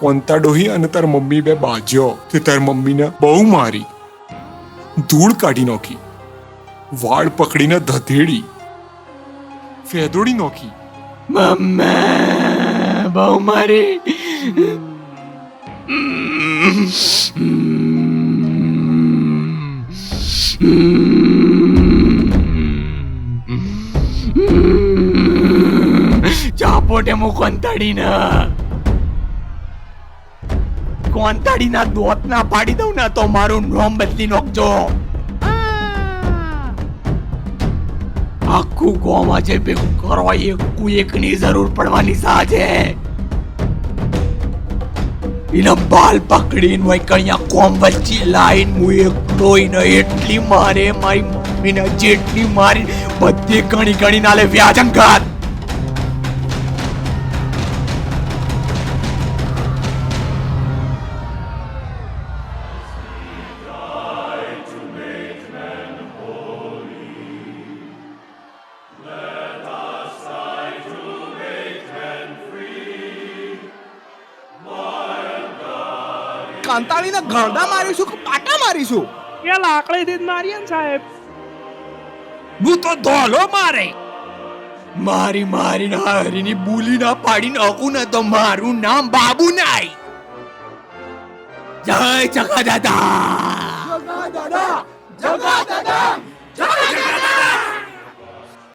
કોંતા ડોહી અને તાર મમ્મી બે બાજ્યો તે તાર મમ્મીને બહુ મારી, ધૂળ કાઢી નાખી, વાળ પકડીને ધધેડી, ફેદોડી નાખી. મમ્મા બહુ મારી. ચાપોટે મુ કોંતાડીના દોત ના પાડી દઉં ને તો મારું નામ બદલી નાખજો. આખું ગામ આજે ભેગું કરવા એકની જરૂર પડવાની સાજે. એના બાલ પકડીને હોય કઅહીંયા કોમ વચ્ચે લાઈન હું એકલો ને એટલી મારે મારી મમ્મીને જેટલી મારી બધી ગણી ગણી નાલે વ્યાજંગાત. કાંતાળીને ગરડા મારીશું કે પાટા મારીશું? એ લાકડીથી જ મારીએ ને સાહેબ. હું તો ધોલો મારે. મારી મારીને હરીની બુલી ના પાડી નાખું ને તો મારું નામ બાબુ નાઈ. જય જગા દાદા. જગા દાદા, જગા દાદા.